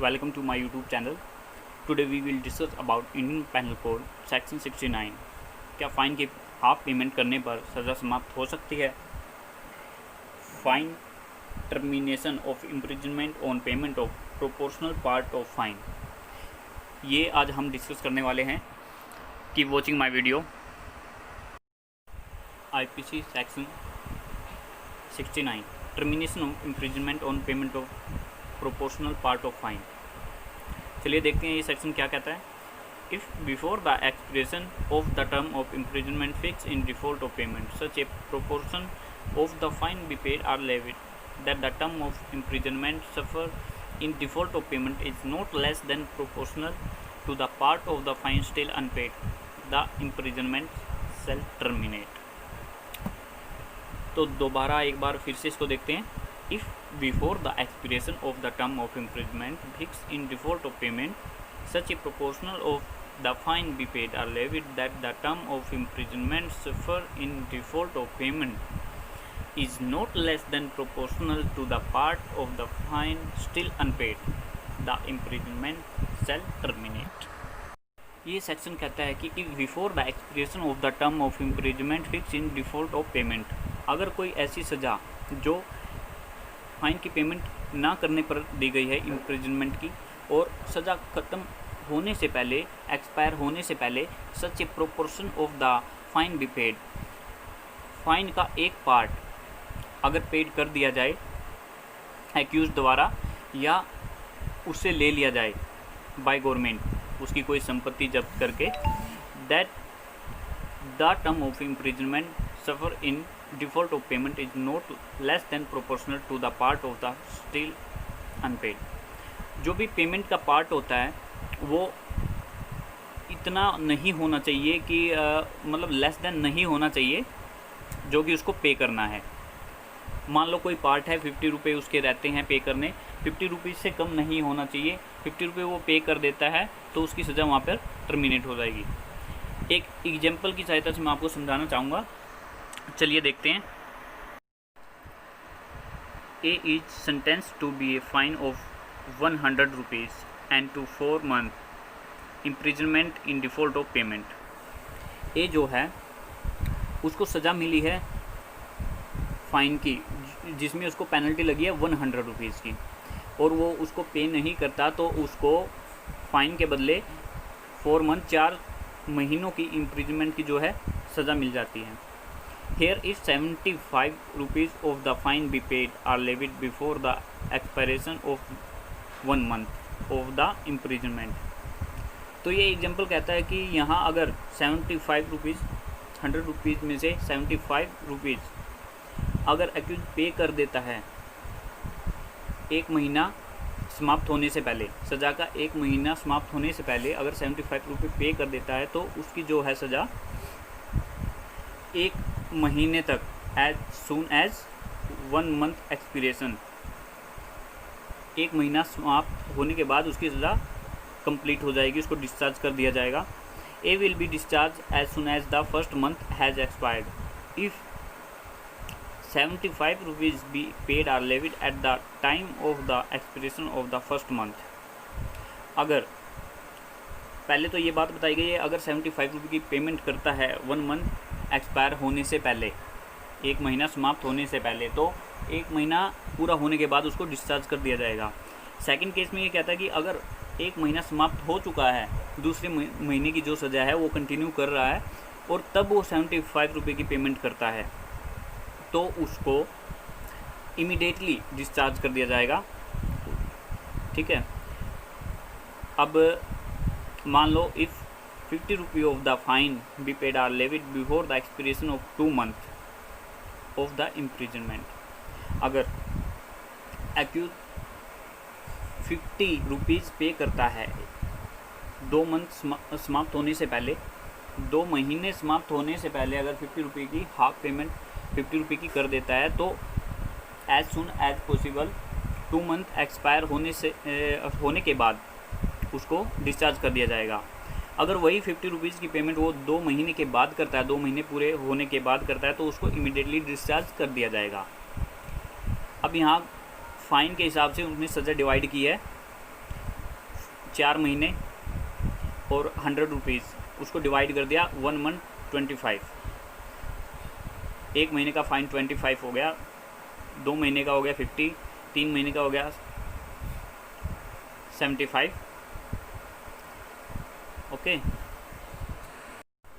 Welcome to my YouTube channel. Today we will discuss about Indian Penal Code Section 69. क्या fine की half payment करने पर सज़ा समाप्त हो सकती है? Fine termination of imprisonment on payment of proportional part of fine, ये आज हम डिस्कस करने वाले हैं। Keep watching my video. IPC section 69 termination of imprisonment on payment of proportional part of fine. चलिए देखते हैं ये सेक्शन क्या कहता है। If before the expression of the term of imprisonment fix in default of payment such a proportion of the fine be paid or levied that the term of imprisonment suffer in default of payment is not less than proportional to the part of the fine still unpaid, the imprisonment shall terminate. तो दोबारा एक बार फिर से इसको देखते हैं। If before the expiration of the term of imprisonment fix in default of payment such a proportional of the fine be paid or levied that the term of imprisonment suffer in default of payment is not less than proportional to the part of the fine still unpaid, the imprisonment shall terminate. ये section कहता है कि if before the expiration of the term of imprisonment fix in default of payment, अगर कोई ऐसी सज़ा जो fine की पेमेंट ना करने पर दी गई है इम्प्रिजनमेंट की, और सज़ा ख़त्म होने से पहले, एक्सपायर होने से पहले such a proportion of the fine be paid, fine का एक पार्ट अगर पेड कर दिया जाए एक्यूज द्वारा या उससे ले लिया जाए बाय गवर्नमेंट, उसकी कोई संपत्ति जब्त करके, that the term of imprisonment suffer in default of payment is not less than proportional to the part of the still unpaid. जो भी पेमेंट का पार्ट होता है वो इतना नहीं होना चाहिए कि मतलब लेस देन नहीं होना चाहिए जो कि उसको पे करना है। मान लो कोई पार्ट है 50 रुपये उसके रहते हैं पे करने, 50 रुपये से कम नहीं होना चाहिए। 50 रुपये वो पे कर देता है तो उसकी सज़ा वहाँ पर टर्मिनेट हो जाएगी। एक एग्जाम्पल की सहायता से मैं आपको समझाना चाहूँगा। चलिए देखते हैं। A is sentence to be a fine of 100 rupees and to 4 month imprisonment in default of payment. A जो है उसको सज़ा मिली है फ़ाइन की, जिसमें उसको पेनल्टी लगी है 100 रुपीज़ की, और वो उसको पे नहीं करता तो उसको फ़ाइन के बदले 4 मंथ 4 महीनों की इम्प्रिजनमेंट की जो है सज़ा मिल जाती है। Here if 75 rupees of the fine be paid are levied before the expiration of 1 month of the imprisonment। तो ये एग्जाम्पल कहता है कि यहाँ अगर 75 रुपीज़ 100 रुपीज़ में से 75 रुपीज़ अगर एक्यूज पे कर देता है एक महीना समाप्त होने से पहले, सज़ा का एक महीना समाप्त होने से पहले अगर 75 रुपये पे कर देता है तो उसकी जो है सज़ा एक महीने तक, as soon as 1 month expiration, एक महीना समाप्त होने के बाद उसकी सज़ा कंप्लीट हो जाएगी, उसको डिस्चार्ज कर दिया जाएगा। A will be discharge as soon as the first month has expired if 75 rupees be paid or levied at the time of the expiration of the first month. अगर पहले तो ये बात बताई गई है, अगर 75 रुपये की पेमेंट करता है 1 मंथ एक्सपायर होने से पहले, एक महीना समाप्त होने से पहले, तो एक महीना पूरा होने के बाद उसको डिस्चार्ज कर दिया जाएगा। सेकंड केस में ये कहता है कि अगर एक महीना समाप्त हो चुका है, दूसरे महीने की जो सज़ा है वो कंटिन्यू कर रहा है और तब वो 75 रुपये की पेमेंट करता है तो उसको इमीडिएटली डिस्चार्ज कर दिया जाएगा। ठीक है। अब मान लो इफ़ 50 रुपये of the fine be paid or levied before the expiration of 2 month of the imprisonment. अगर एक्यूज 50 रुपीज़ पे करता है 2 मंथ समाप्त होने से पहले, 2 महीने समाप्त होने से पहले अगर 50 रुपये की हाफ पेमेंट 50 रुपये की कर देता है तो as soon as possible 2 month expire होने के बाद उसको डिस्चार्ज कर दिया जाएगा। अगर वही 50 रुपीज़ की पेमेंट वो 2 महीने के बाद करता है, 2 महीने पूरे होने के बाद करता है, तो उसको इमीडिएटली डिस्चार्ज कर दिया जाएगा। अब यहाँ फ़ाइन के हिसाब से उन्होंने सज़ा डिवाइड की है 4 महीने और 100 रुपीज़, उसको डिवाइड कर दिया 1 मंथ 25, 1 महीने का फ़ाइन 25 हो गया, 2 महीने का हो गया 50, 3 महीने का हो गया 75, ओके,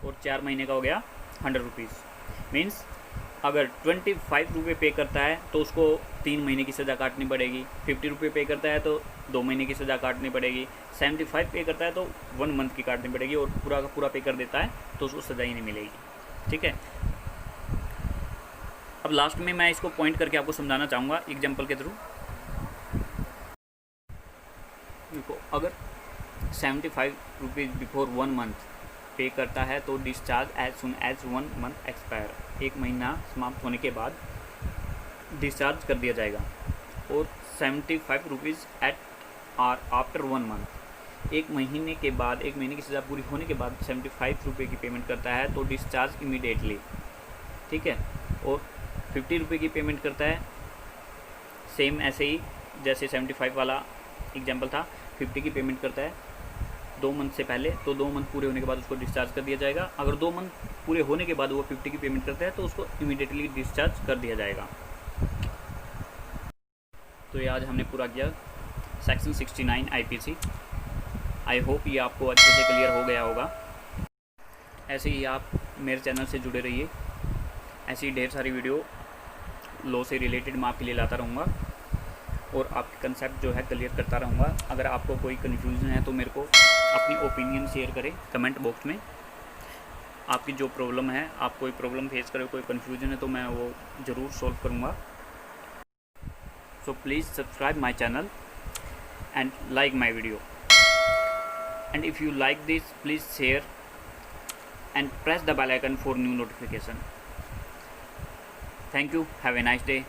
और 4 महीने का हो गया 100 रुपीज़। मीन्स अगर 25 रुपये पे करता है तो उसको 3 महीने की सज़ा काटनी पड़ेगी, 50 रुपये पे करता है तो 2 महीने की सज़ा काटनी पड़ेगी, 75 पे करता है तो 1 मंथ की काटनी पड़ेगी, और पूरा का पूरा पे कर देता है तो उसको सज़ा ही नहीं मिलेगी। ठीक है, अब लास्ट में मैं इसको पॉइंट करके आपको समझाना चाहूँगा एग्जाम्पल के थ्रू। देखो, अगर 75 रुपीज़ बिफोर 1 मंथ पे करता है तो discharge as soon as 1 month expire, 1 महीना समाप्त होने के बाद डिस्चार्ज कर दिया जाएगा। और 75 rupees at or after 1 month, 1 महीने के बाद, 1 महीने की सज़ा पूरी होने के बाद 75 रुपये की पेमेंट करता है तो डिस्चार्ज इमीडिएटली। ठीक है, और 50 रुपये की पेमेंट करता है, सेम ऐसे ही जैसे 75 वाला एग्जाम्पल था, 50 की पेमेंट करता है 2 मंथ से पहले, तो 2 मंथ पूरे होने के बाद उसको डिस्चार्ज कर दिया जाएगा। अगर 2 मंथ पूरे होने के बाद वो 50 की पेमेंट करता है तो उसको इमीडिएटली डिस्चार्ज कर दिया जाएगा। तो ये आज हमने पूरा किया सेक्शन 69 आईपीसी। आई होप ये आपको अच्छे से क्लियर हो गया होगा। ऐसे ही आप मेरे चैनल से जुड़े रहिए, ऐसी ढेर सारी वीडियो लॉ से रिलेटेड मैं आपके लिए लाता रहूँगा और आपके कंसेप्ट जो है क्लियर करता रहूँगा। अगर आपको कोई कन्फ्यूज़न है तो मेरे को अपनी ओपिनियन शेयर करें कमेंट बॉक्स में। आपकी जो प्रॉब्लम है, आप कोई प्रॉब्लम फेस करें, कोई कन्फ्यूज़न है तो मैं वो ज़रूर सॉल्व करूँगा। So please subscribe my channel and like my video, and if you like this please share and press the bell icon for new notification. Thank you. Have a nice day.